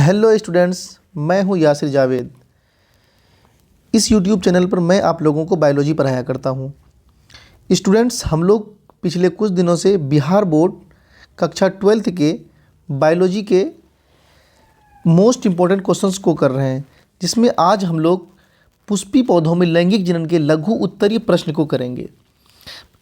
Hello students, मैं हूं यासिर जावेद। इस यूट्यूब चैनल पर मैं आप लोगों को बायोलॉजी पढ़ाया करता हूं। स्टूडेंट्स, हम लोग पिछले कुछ दिनों से बिहार बोर्ड कक्षा 12th के बायोलॉजी के मोस्ट इम्पोर्टेंट क्वेश्चंस को कर रहे हैं, जिसमें आज हम लोग पुष्पी पौधों में लैंगिक जनन के लघु उत्तरीय प्रश्न को करेंगे।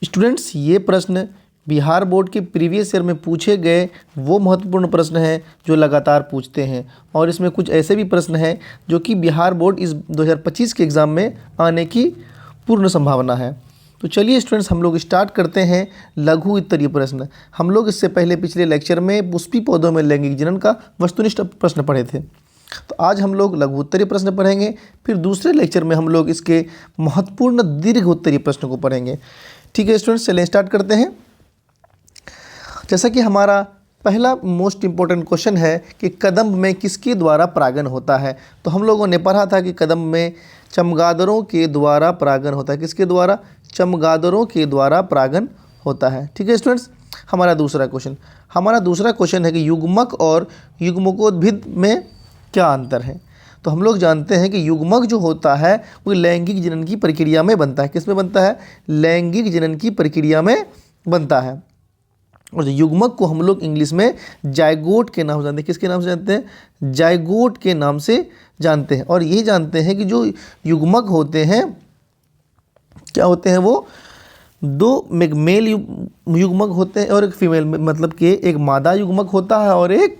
स्टूडेंट्स, ये प्रश्न बिहार बोर्ड के प्रीवियस ईयर में पूछे गए वो महत्वपूर्ण प्रश्न हैं जो लगातार पूछते हैं, और इसमें कुछ ऐसे भी प्रश्न हैं जो कि बिहार बोर्ड इस 2025 के एग्ज़ाम में आने की पूर्ण संभावना है। तो चलिए स्टूडेंट्स, हम लोग स्टार्ट करते हैं लघु उत्तरीय प्रश्न। हम लोग इससे पहले पिछले लेक्चर में पुष्पी पौधों में लैंगिक जनन का वस्तुनिष्ठ प्रश्न पढ़े थे। तो आज हम लोग लघु उत्तरीय प्रश्न पढ़ेंगे, फिर दूसरे लेक्चर में हम लोग इसके महत्वपूर्ण दीर्घ उत्तरीय प्रश्न को पढ़ेंगे। ठीक है स्टूडेंट्स, चलिए स्टार्ट करते हैं। जैसा कि हमारा पहला मोस्ट इम्पोर्टेंट क्वेश्चन है कि कदम्ब में किसके द्वारा परागण होता है, तो हम लोगों ने पढ़ा था कि कदम्ब में चमगादड़ों के द्वारा परागण होता है। किसके द्वारा? चमगादड़ों के द्वारा परागण होता है। ठीक है स्टूडेंट्स, हमारा दूसरा क्वेश्चन है कि युग्मक और युग्मकोद्भिद में क्या अंतर है। तो हम लोग जानते हैं कि युग्मक जो होता है वो लैंगिक जनन की प्रक्रिया में बनता है। किस में बनता है? लैंगिक जनन की प्रक्रिया में बनता है। और युग्मक को हम लोग इंग्लिश में जायगोट के नाम से जानते हैं। किसके नाम से जानते हैं? जायगोट के नाम से जानते हैं। और यही जानते हैं कि जो युग्मक होते हैं क्या होते हैं, वो दो मेल युग्मक होते हैं और एक फीमेल, मतलब कि एक मादा युग्मक होता है और एक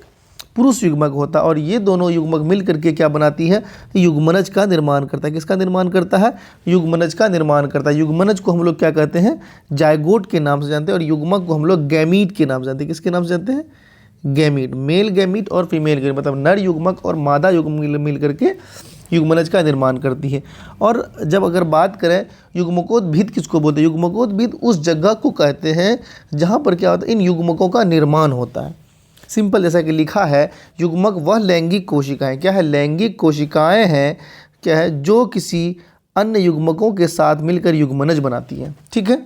पुरुष युग्मक होता है। और ये दोनों युग्मक मिल करके क्या बनाती है? युग्मनज का निर्माण करता है। किसका निर्माण करता है? युग्मनज का निर्माण करता है। युग्मनज को हम लोग क्या कहते हैं? जायगोट के नाम से जानते हैं। और युग्मक को हम लोग गैमीट के नाम से जानते हैं। किसके नाम से जानते हैं? गैमीट। मेल गैमीट और फीमेल गैमीट, मतलब नर युग्मक और मादा युग्मक मिल करके युग्मनज का निर्माण करती है। और जब अगर बात करें युग्मकोद्भिद किसको बोलते हैं? युग्मकोद्भिद उस जगह को कहते हैं जहाँ पर क्या होता है, इन युग्मकों का निर्माण होता है। सिंपल, जैसा कि लिखा है, युग्मक वह लैंगिक कोशिकाएं, क्या है? लैंगिक कोशिकाएं हैं, क्या है, जो किसी अन्य युग्मकों के साथ मिलकर युग्मनज बनाती हैं। ठीक है,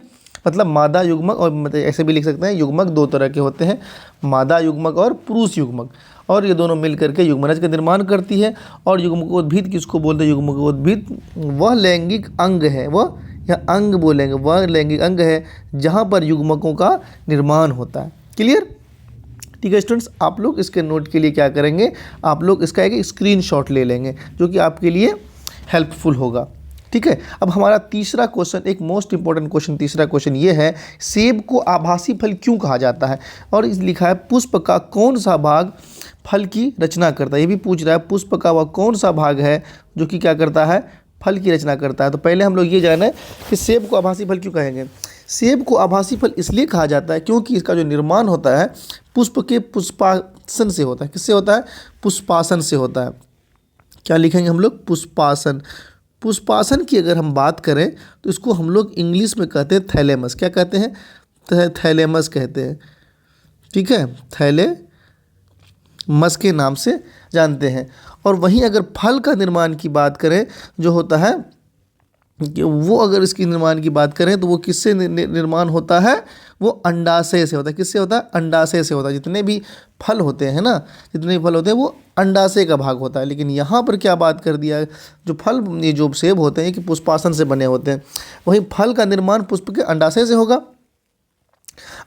मतलब मादा युग्मक, और मतलब ऐसे भी लिख सकते हैं युग्मक दो तरह के होते हैं, मादा युग्मक और पुरुष युग्मक, और ये दोनों मिलकर के युग्मनज का निर्माण करती है। और युग्मकोद्भिद किसको बोलते हैं? युग्मकोद्भिद वह लैंगिक अंग है, वह या अंग बोलेंगे, वह लैंगिक अंग है जहाँ पर युग्मकों का निर्माण होता है। क्लियर? ठीक है स्टूडेंट्स, आप लोग इसके नोट के लिए क्या करेंगे, आप लोग इसका एक स्क्रीनशॉट ले लेंगे जो कि आपके लिए हेल्पफुल होगा। ठीक है, अब हमारा तीसरा क्वेश्चन, एक मोस्ट इंपॉर्टेंट क्वेश्चन, तीसरा क्वेश्चन ये है, सेब को आभासी फल क्यों कहा जाता है? और इस लिखा है पुष्प का कौन सा भाग फल की रचना करता है। ये भी पूछ रहा है पुष्प का वह कौन सा भाग है जो कि क्या करता है? फल की रचना करता है। तो पहले हम लोग ये जाने कि सेब को आभासी फल क्यों कहेंगे। सेब को आभासी फल इसलिए कहा जाता है क्योंकि इसका जो निर्माण होता है पुष्प के पुष्पासन से होता है। किससे होता है? पुष्पासन से होता है। क्या लिखेंगे हम लोग? पुष्पासन। पुष्पासन की अगर हम बात करें तो इसको हम लोग इंग्लिश में कहते हैं थैलेमस। क्या कहते हैं? थैलेमस कहते हैं। ठीक है, थैलेमस के नाम से जानते हैं। और वहीं अगर फल का निर्माण की बात करें जो होता है कि वो, अगर इसकी निर्माण की बात करें तो वो किससे निर्माण होता है? वो अंडाशय से होता है। किससे होता है? अंडाशय से होता है। जितने भी फल होते हैं ना, जितने भी फल होते हैं वो अंडाशय का भाग होता है। लेकिन यहाँ पर क्या बात कर दिया है, जो फल, ये जो सेब होते हैं कि पुष्पासन से बने होते हैं, वहीं फल का निर्माण पुष्प के अंडाशय से होगा।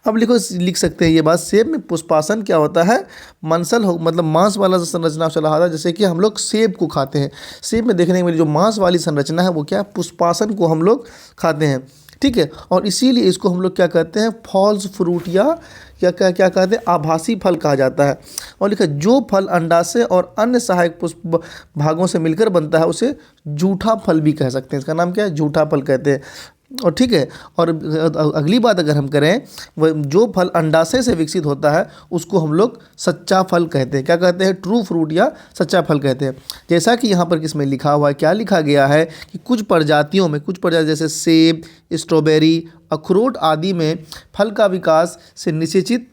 अब लिख सकते हैं ये बात, सेब में पुष्पासन क्या होता है? मंसल हो, मतलब मांस वाला संरचना चला रहा था। जैसे कि हम लोग सेब को खाते हैं, सेब में देखने को मिली जो मांस वाली संरचना है वो क्या है? पुष्पासन को हम लोग खाते हैं। ठीक है, और इसीलिए इसको हम लोग क्या कहते हैं? फॉल्स फ्रूट या क्या कहते हैं? आभासी फल कहा जाता है। और लिखा, जो फल अंडाशय और अन्य सहायक पुष्प भागों से मिलकर बनता है उसे जूठा फल भी कह सकते हैं। इसका नाम क्या है? जूठा फल कहते हैं। और ठीक है, और अगली बात अगर हम करें, वह जो फल अंडाशय से विकसित होता है उसको हम लोग सच्चा फल कहते हैं। क्या कहते हैं? ट्रू फ्रूट या सच्चा फल कहते हैं। जैसा कि यहाँ पर किसमें लिखा हुआ है, क्या लिखा गया है कि कुछ प्रजातियों जैसे सेब, स्ट्रॉबेरी, अखरोट आदि में फल का विकास से निषेचित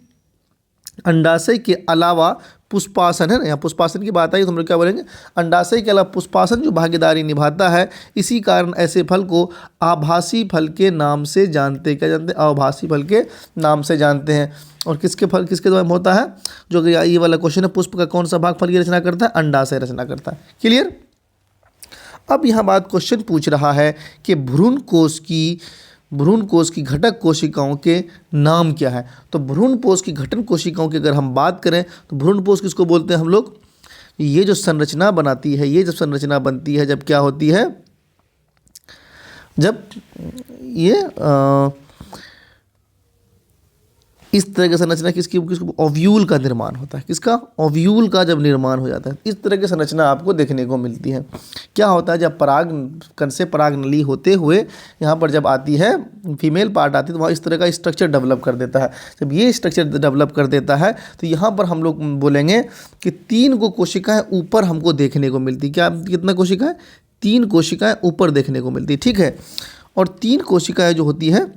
अंडाशय के अलावा पुष्पासन है ना, यहाँ पुष्पासन की बात आई तो हम लोग क्या बोलेंगे, अंडाशय के अलावा पुष्पासन जो भागीदारी निभाता है, इसी कारण ऐसे फल को आभासी फल के नाम से जानते हैं। क्या जानते हैं? आभासी फल के नाम से जानते हैं। और किसके फल किसके द्वारा होता है? जो ये वाला क्वेश्चन है, पुष्प का कौन सा भाग फल की रचना करता है? अंडाशय रचना करता है। क्लियर? अब यहाँ बात क्वेश्चन पूछ रहा है कि भ्रूण कोश की घटक कोशिकाओं के नाम क्या है। तो भ्रूण कोश की घटक कोशिकाओं की अगर हम बात करें तो भ्रूण कोश किसको बोलते हैं हम लोग? ये जो संरचना बनाती है, ये जब संरचना बनती है, जब क्या होती है, जब ये इस तरह की संरचना किसकी ओव्यूल का निर्माण होता है। किसका? ओव्यूल का जब निर्माण हो जाता है, इस तरह की संरचना आपको देखने को मिलती है। क्या होता है, जब पराग कण से पराग नली होते हुए यहाँ पर जब आती है, फीमेल पार्ट आती है, तो वहाँ इस तरह का स्ट्रक्चर डेवलप कर देता है। जब ये स्ट्रक्चर डेवलप कर देता है तो यहाँ पर हम लोग बोलेंगे कि 3 को कोशिकाएँ ऊपर हमको देखने को मिलती। क्या? कितना कोशिकाएँ? 3 कोशिकाएँ ऊपर देखने को मिलती। ठीक है। और 3 कोशिकाएँ जो होती है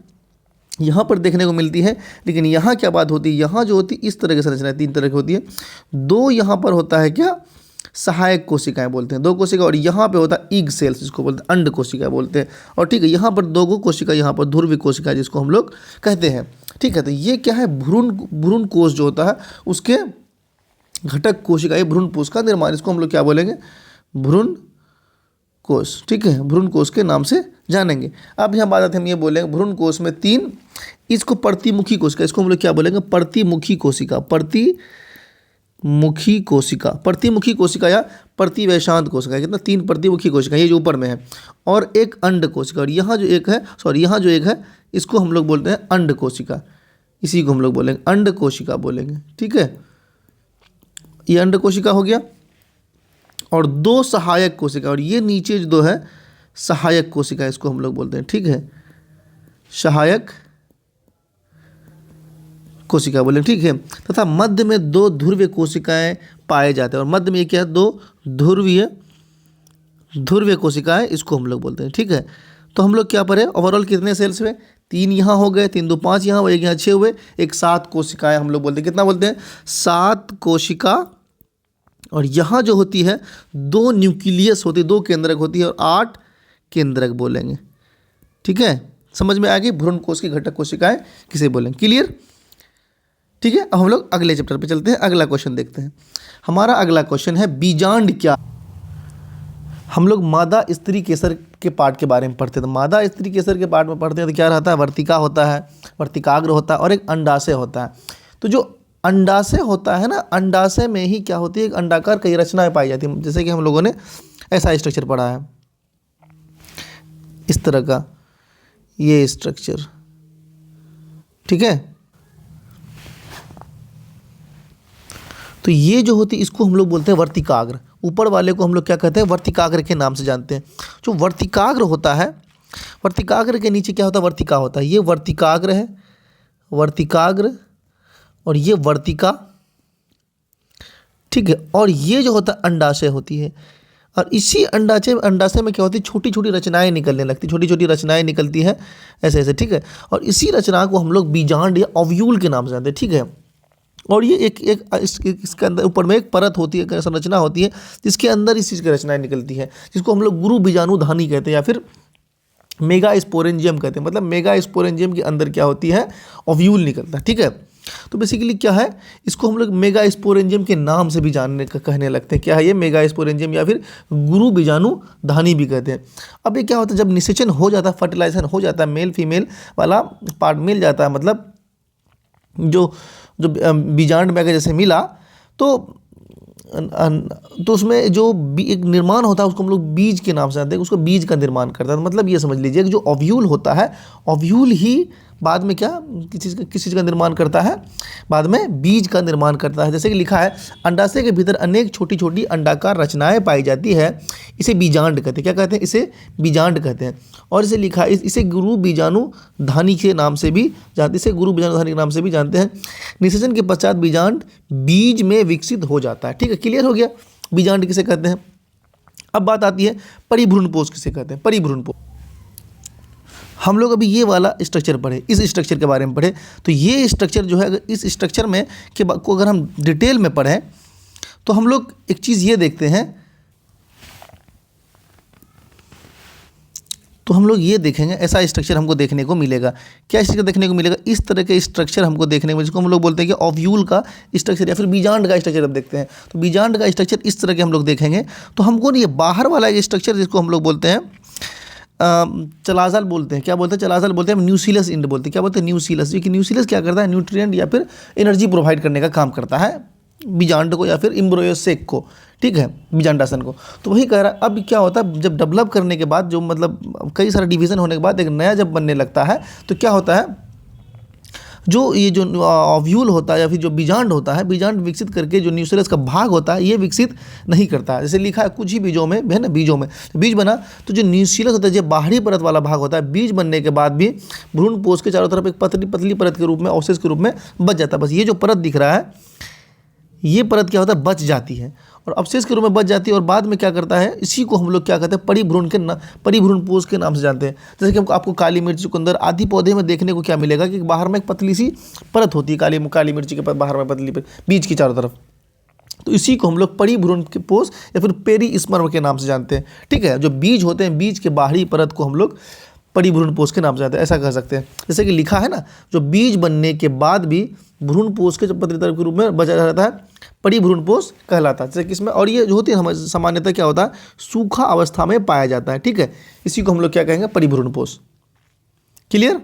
यहाँ पर देखने को मिलती है। लेकिन यहाँ क्या बात होती है, यहाँ जो होती है इस तरह की संरचना 3 तरह की होती है। 2 यहाँ पर होता है क्या? सहायक कोशिकाएं बोलते हैं, 2 कोशिका। और यहाँ पे होता है इग सेल्स, जिसको बोलते हैं अंड कोशिका बोलते हैं। और ठीक है, यहाँ पर 2 कोशिका, यहाँ पर ध्रुवीय कोशिका जिसको हम लोग कहते हैं। ठीक है। तो ये क्या है? भ्रूण कोश जो होता है उसके घटक कोशिका, ये भ्रूण कोश का निर्माण, इसको हम लोग क्या बोलेंगे? भ्रूण कोश। ठीक है, भ्रूण कोश के नाम से जानेंगे। अब यहाँ बात आती है, हम ये बोलेंगे भ्रूण कोश में 3, इसको प्रतिमुखी कोशिका, इसको हम लोग क्या बोलेंगे? प्रतिमुखी कोशिका। प्रतिमुखी कोशिका, प्रतिमुखी कोशिका या प्रतिवैशांत कोशिका। कितना? 3 प्रतिमुखी कोशिका, ये जो ऊपर में है। और एक अंड कोशिका। और यहाँ जो एक है, यहाँ जो एक है, इसको हम लोग बोलते हैं अंड कोशिका। इसी को हम लोग बोलेंगे अंड कोशिका बोलेंगे। ठीक है, ये अंड कोशिका हो गया। और 2 सहायक कोशिका, और ये नीचे जो 2 है सहायक कोशिका, इसको हम लोग बोलते हैं। ठीक है, सहायक कोशिका बोले। ठीक है। तथा मध्य में 2 ध्रुवीय कोशिकाएं पाए जाते हैं। और मध्य में ये क्या है? 2 ध्रुवीय कोशिकाएं, इसको हम लोग बोलते हैं। ठीक है। तो हम लोग क्या पढ़े? ओवरऑल कितने सेल्स हुए? 3 यहाँ हो गए, 3 2 5 यहाँ हुए, 1 यहाँ 6 हुए, एक 7 कोशिकाएं हम लोग बोलते हैं। कितना बोलते हैं? 7 कोशिका। और यहाँ जो होती है 2 न्यूक्लियस होती है, 2 केंद्रक होती है, और 8 केंद्रक बोलेंगे। ठीक है, समझ में आ गई? भ्रूण कोश की घटक कोशिकाएं किसे बोलेंगे? क्लियर? ठीक है। अब हम लोग अगले चैप्टर पे चलते हैं, अगला क्वेश्चन देखते हैं। हमारा अगला क्वेश्चन है बीजांड क्या? हम लोग मादा स्त्री केसर के पार्ट के बारे में पढ़ते हैं। तो मादा स्त्री केसर के पार्ट में पढ़ते हैं तो क्या रहता है? वर्तिका होता है, वर्तिकाग्र होता है, और एक अंडाशय होता है। तो जो अंडाशय होता है ना, अंडाशय में ही क्या होती है? एक अंडाकार कई रचनाएं पाई जाती हैं। जैसे कि हम लोगों ने ऐसा स्ट्रक्चर पढ़ा है, इस तरह का ये स्ट्रक्चर। ठीक है। तो ये जो होती है इसको हम लोग बोलते हैं वर्तिकाग्र। ऊपर वाले को हम लोग क्या कहते हैं? वर्तिकाग्र के नाम से जानते हैं। जो वर्तिकाग्र होता है, वर्तिकाग्र के नीचे क्या होता है? वर्तिका होता है। ये वर्तिकाग्र है, वर्तिकाग्र, और ये वर्तिका। ठीक है। और ये जो होता है अंडाशय होती है। और इसी अंडाशय में क्या होती है? छोटी छोटी रचनाएं निकलने लगती, छोटी छोटी रचनाएं निकलती है ऐसे ऐसे। ठीक है। और इसी रचना को हम लोग बीजांड या ओव्यूल के नाम से जानते हैं। ठीक है। और ये इसके अंदर ऊपर में एक परत होती है, संरचना होती है, जिसके अंदर इस चीज़ की रचनाएं निकलती है, जिसको हम लोग गुरु बीजाणुधानी कहते हैं, या फिर मेगा स्पोरेंजियम कहते हैं। मतलब मेगा स्पोरेंजियम के अंदर क्या होती है? ओव्यूल निकलता है। ठीक है। तो बेसिकली क्या है? इसको हम लोग मेगा स्पोरेंजियम के नाम से भी कहने लगते हैं। क्या है ये? मेगा स्पोरेंजियम, या फिर गुरु बीजाणुधानी भी कहते हैं। अब ये क्या होता है? जब निषेचन हो जाता है, फर्टिलाइजेशन हो जाता है, मेल फीमेल वाला पार्ट मिल जाता है, मतलब जो बीजांड में अगर जैसे मिला तो उसमें जो एक निर्माण होता है उसको हम लोग बीज के नाम से जानते हैं, उसको बीज का निर्माण करता है। मतलब ये समझ लीजिए कि जो ओव्यूल होता है, ओव्यूल ही बाद में क्या किस चीज़ का निर्माण करता है? बाद में बीज का निर्माण करता है। जैसे कि लिखा है, अंडाशय के भीतर अनेक छोटी छोटी अंडाकार रचनाएं पाई जाती है, इसे बीजांड कहते हैं। क्या कहते हैं? इसे बीजांड कहते हैं। और इसे लिखा है, इसे गुरु बीजाणुधानी के नाम से भी जानते, इसे गुरु बीजाणुधानी के नाम से भी जानते हैं। निषेचन के पश्चात बीजांड बीज में विकसित हो जाता है। ठीक है, क्लियर हो गया? बीजांड किसे कहते हैं? अब बात आती है परिभ्रूणपोष किसे कहते हैं? परिभ्रूणपोष हम लोग अभी ये वाला स्ट्रक्चर पढ़े, इस स्ट्रक्चर के बारे में पढ़े। तो ये स्ट्रक्चर जो है, इस स्ट्रक्चर में को अगर हम डिटेल में पढ़ें तो हम लोग एक चीज़ ये देखते हैं, तो हम लोग ये देखेंगे ऐसा स्ट्रक्चर हमको देखने को मिलेगा। क्या स्ट्रक्चर देखने को मिलेगा? इस तरह के स्ट्रक्चर हमको देखने को, जिसको हम लोग बोलते हैं कि ओव्यूल का स्ट्रक्चर या फिर बीजांड का स्ट्रक्चर अब देखते हैं। तो बीजांड का स्ट्रक्चर इस तरह के हम लोग देखेंगे। तो हमको ये बाहर वाला एक स्ट्रक्चर जिसको हम लोग बोलते हैं चलाज़ल बोलते हैं। क्या बोलते हैं? चलाज़ल बोलते हैं। हम न्यूसीलस इंड बोलते हैं। क्या बोलते हैं? न्यूसीलस। ये कि न्यूसीलस क्या करता है? न्यूट्रिएंट या फिर एनर्जी प्रोवाइड करने का काम करता है बीजांड को या फिर एम्ब्रियोसेक को, ठीक है, बीजांडासन को। तो वही कह रहा है। अब क्या होता है, जब डेवलप करने के बाद, जो मतलब कई सारा डिवीज़न होने के बाद एक नया जब बनने लगता है, तो क्या होता है, जो ये जो ओव्यूल होता है या फिर जो बीजांड होता है, बीजांड विकसित करके जो न्यूक्लियस का भाग होता है ये विकसित नहीं करता है। जैसे लिखा है कुछ ही बीजों में, है ना, बीजों में तो बीज बना, तो जो न्यूक्लियस होता है, जो बाहरी परत वाला भाग होता है, बीज बनने के बाद भी भ्रूणपोष के चारों तरफ एक पतली पतली परत के रूप में, अवशेष के रूप में बच जाता है। बस ये जो परत दिख रहा है, ये परत क्या होता है, बच जाती है और अवशेष के रूप में बच जाती है। और बाद में क्या करता है, इसी को हम लोग क्या कहते हैं, परिभ्रूणपोष के नाम से जानते हैं। जैसे कि आपको काली मिर्च, चुकंदर आदि पौधे में देखने को क्या मिलेगा कि बाहर में एक पतली सी परत होती है, काली मिर्ची के बाहर में पतली बीज की चारों तरफ। तो इसी को हम लोग परिभ्रूणपोष या फिर पेरिस्पर्म के नाम से जानते हैं, ठीक है। जो बीज होते हैं, बीज के बाहरी परत को हम लोग परिभ्रूणपोष के नाम से जानते हैं, ऐसा कह सकते हैं। जैसे कि लिखा है ना, जो बीज बनने के बाद भी भ्रूणपोष के जो पतली तरफ के रूप में बचा रहता है, परिभ्रूणपोष कहलाता है। जैसे कि इसमें, और ये जो होती है सामान्यतः क्या होता है, सूखा अवस्था में पाया जाता है, ठीक है। इसी को हम लोग क्या कहेंगे, परिभ्रूणपोष। क्लियर?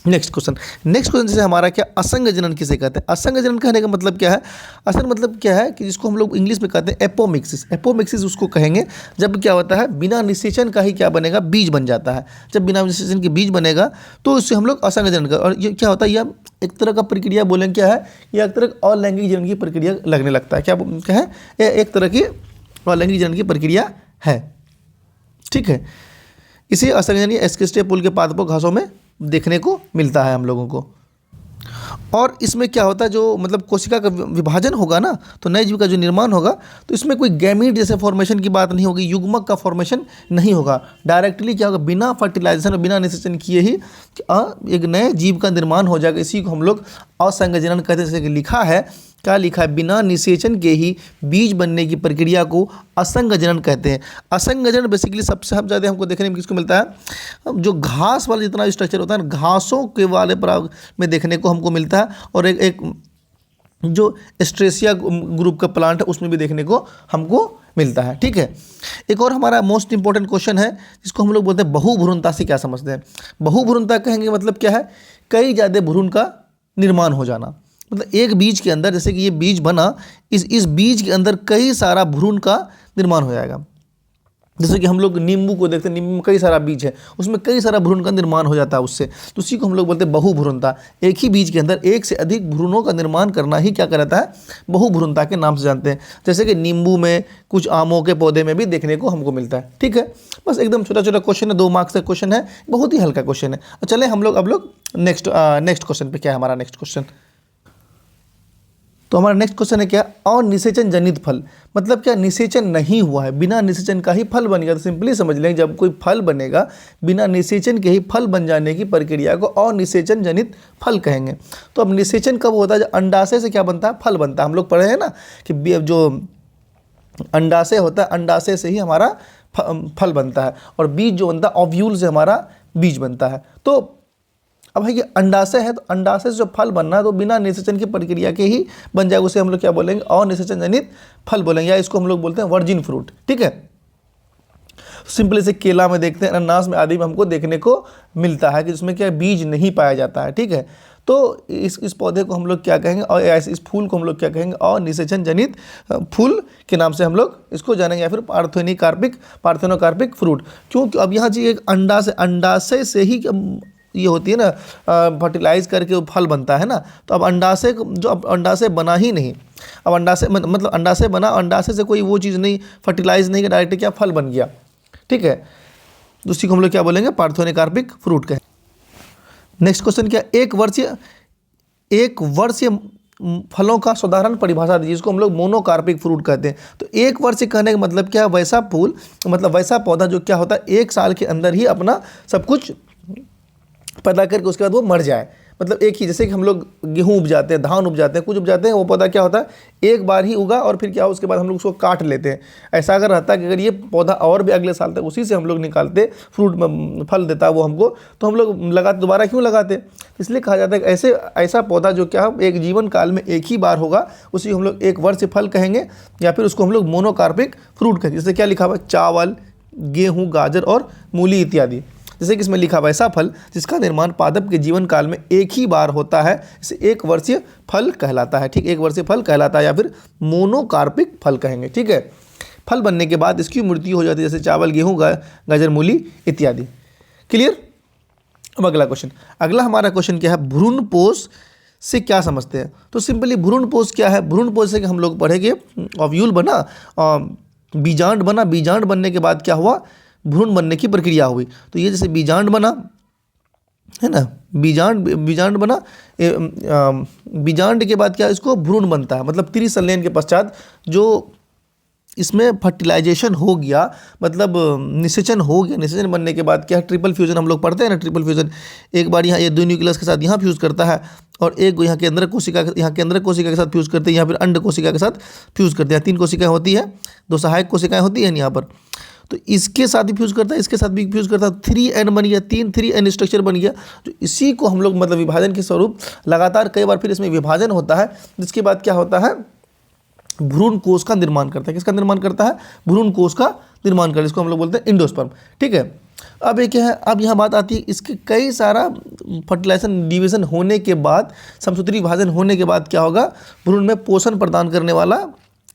नेक्स्ट क्वेश्चन जैसे हमारा क्या, असंग जनन किसे कहते हैं? असंग जनन कहने का मतलब क्या है? असंग मतलब क्या है कि जिसको हम लोग इंग्लिश में कहते हैं एपोमिक्सिस। एपोमिक्सिस उसको कहेंगे जब क्या होता है, बिना निषेचन का ही क्या बनेगा, बीज बन जाता है। जब बिना निषेचन के बीज बनेगा तो उससे हम लोग असंग जनन का, और ये क्या होता है, यह एक तरह का प्रक्रिया बोलेंगे क्या है, यह एक तरह का अलैंगिक जनन की प्रक्रिया लगने लगता है। क्या है? यह एक तरह की अलैंगिक जनन की प्रक्रिया है, ठीक है। इसे असंग जनन एस्केस्टे पुल के पादपों घासों में देखने को मिलता है हम लोगों को। और इसमें क्या होता है, जो मतलब कोशिका का विभाजन होगा ना, तो नए जीव का जो निर्माण होगा, तो इसमें कोई गैमीट जैसे फॉर्मेशन की बात नहीं होगी, युग्मक का फॉर्मेशन नहीं होगा। डायरेक्टली क्या होगा, बिना फर्टिलाइजेशन और बिना निषेचन किए ही एक नए जीव का निर्माण हो जाएगा। इसी को हम लोग असंग जनन कहते हैं। जैसे कि लिखा है, क्या लिखा है, बिना निषेचन के ही बीज बनने की प्रक्रिया को असंग जनन कहते हैं। असंग जनन बेसिकली सबसे ज़्यादा हमको देखने में किसको मिलता है, जो घास वाला जितना स्ट्रक्चर होता है, घासों के वाले पराग में देखने को हमको मिलता है। और एक जो एस्ट्रेसिया ग्रुप का प्लांट है उसमें भी देखने को हमको मिलता है, ठीक है। एक और हमारा मोस्ट इंपॉर्टेंट क्वेश्चन है, जिसको हम लोग बोलते हैं बहुभ्रूणता से क्या समझते हैं। बहुभ्रूणता कहेंगे मतलब क्या है, कई ज़्यादा भ्रूण का निर्माण हो जाना। मतलब एक बीज के अंदर, जैसे कि ये बीज बना, इस बीज के अंदर कई सारा भ्रूण का निर्माण हो जाएगा। जैसे कि हम लोग नींबू को देखते हैं, नींबू में कई सारा बीज है, उसमें कई सारा भ्रूण का निर्माण हो जाता है उससे, तो उसी को हम लोग बोलते हैं बहुभ्रूणता। एक ही बीज के अंदर एक से अधिक भ्रूणों का निर्माण करना ही क्या कहलाता है, बहुभ्रूणता के नाम से जानते हैं। जैसे कि नींबू में, कुछ आमों के पौधे में भी देखने को हमको मिलता है, ठीक है। बस एकदम छोटा छोटा क्वेश्चन है, 2 मार्क्स का क्वेश्चन है, बहुत ही हल्का क्वेश्चन है। चले हम लोग अब नेक्स्ट क्वेश्चन पे। क्या है हमारा नेक्स्ट क्वेश्चन? तो हमारा नेक्स्ट क्वेश्चन है क्या, अनिषेचन जनित फल। मतलब क्या, निषेचन नहीं हुआ है, बिना निषेचन का ही फल बनेगा। तो सिंपली समझ लें, जब कोई फल बनेगा बिना निषेचन के ही फल बन जाने की प्रक्रिया को अनिषेचन जनित फल कहेंगे। तो अब निषेचन कब होता है, जब अंडाशय से क्या बनता है, फल बनता है। हम लोग पढ़े हैं ना कि जो अंडाशय होता है, अंडाशय से ही हमारा फल बनता है, और बीज जो बनता है, ओव्यूल से हमारा बीज बनता है। तो अब है कि अंडाशय है, तो अंडाशय से जो फल बनना है तो बिना निषेचन की प्रक्रिया के ही बन जाएगा। उसे हम लोग क्या बोलेंगे, अनिषेचन जनित फल बोलेंगे, या इसको हम लोग बोलते हैं वर्जिन फ्रूट, ठीक है। सिंपली से केला में देखते हैं, अनानास में आदि में हमको देखने को मिलता है कि जिसमें क्या बीज नहीं पाया जाता है, ठीक है। तो इस पौधे को हम लोग क्या कहेंगे, और इस फूल को हम लोग क्या कहेंगे, अनिषेचन जनित फूल के नाम से हम लोग इसको जानेंगे, या फिर पार्थेनोकार्पिक फ्रूट। क्योंकि अब यहाँ जी एक अंडाशय से ही ये होती है ना, फर्टिलाइज करके फल बनता है ना। तो अब अंडाशय बना ही नहीं, अब अंडाशय मतलब अंडाशय बना, अंडाशय से कोई वो चीज़ नहीं, फर्टिलाइज नहीं, डायरेक्ट क्या फल बन गया, ठीक है। उसी को हम लोग क्या बोलेंगे, पार्थेनोकार्पिक फ्रूट का। नेक्स्ट क्वेश्चन क्या, एक वर्षीय फलों का साधारण परिभाषा दीजिए, जिसको हम लोग मोनोकार्पिक फ्रूट कहते हैं। तो एक वर्ष कहने का मतलब क्या, वैसा फूल मतलब वैसा पौधा जो क्या होता है, 1 साल के अंदर ही अपना सब कुछ पैदा करके उसके बाद वो मर जाए। मतलब एक ही, जैसे कि हम लोग गेहूँ उपजाते हैं, धान उपजाते हैं, कुछ उपजाते हैं, वो पौधा क्या होता है एक बार ही उगा और फिर क्या उसके बाद हम लोग उसको काट लेते हैं। ऐसा अगर रहता कि अगर ये पौधा और भी अगले साल तक उसी से हम लोग निकालते, फ्रूट फल देता वो हमको, तो हम लोग लगाते, दोबारा क्यों लगाते। इसलिए कहा जाता है कि ऐसे ऐसा पौधा जो क्या एक जीवन काल में एक ही बार होगा, उसी हम लोग एक वर्ष फल कहेंगे, या फिर उसको हम लोग मोनोकार्पिक फ्रूट कहेंगे। जैसे क्या लिखा हुआ है, चावल, गेहूँ, गाजर और मूली इत्यादि। जैसे कि इसमें लिखा हुआ ऐसा फल जिसका निर्माण पादप के जीवन काल में एक ही बार होता है, इसे एक वर्षीय फल कहलाता है। ठीक, एक वर्षीय फल कहलाता है, या फिर मोनोकार्पिक फल कहेंगे। ठीक है, फल बनने के बाद इसकी मृत्यु हो जाती है, जैसे चावल, गेहूँ, गाजर, मूली इत्यादि। क्लियर। अब अगला क्वेश्चन, अगला हमारा क्वेश्चन क्या है, भ्रूणपोष से क्या समझते हैं। तो सिंपली भ्रूणपोष क्या है, भ्रूणपोष से हम लोग पढ़ेंगे ओव्यूल बना, बीजांड बना, बीजांड बनने के बाद क्या हुआ, भ्रूण बनने की प्रक्रिया हुई। तो ये जैसे बीजांड बना है ना, बीजांड बना, बीजांड के बाद क्या इसको भ्रूण बनता है, मतलब त्रिसंलयन के पश्चात जो इसमें फर्टिलाइजेशन हो गया, मतलब निषेचन हो गया। निषेचन बनने के बाद क्या है, ट्रिपल फ्यूजन हम लोग पढ़ते हैं ना, ट्रिपल फ्यूजन, एक बार यहाँ ये दो न्यूक्लियस के साथ यहाँ फ्यूज करता है, और एक यहाँ के अंदर कोशिका, यहाँ के अंदर कोशिका के साथ फ्यूज करते हैं, यहाँ फिर अंड कोशिका के साथ फ्यूज करते हैं। 3 कोशिकाएं होती है, 2 सहायक कोशिकाएं होती हैं यहाँ पर, तो इसके साथ भी फ्यूज करता है, इसके साथ भी फ्यूज करता है, 3N बन गया, 3N स्ट्रक्चर बन गया। तो इसी को हम लोग मतलब विभाजन के स्वरूप लगातार कई बार फिर इसमें विभाजन होता है, जिसके बाद क्या होता है, भ्रूण कोष का निर्माण करता है। किसका निर्माण करता है, भ्रूण कोष का निर्माण करता है, इसको हम लोग बोलते हैं इंडोस्पर्म। ठीक है, अब ये क्या है, अब यहाँ बात आती है, इसके कई सारा फर्टिलाइजेशन डिवीजन होने के बाद, समसूत्री विभाजन होने के बाद क्या होगा, भ्रूण में पोषण प्रदान करने वाला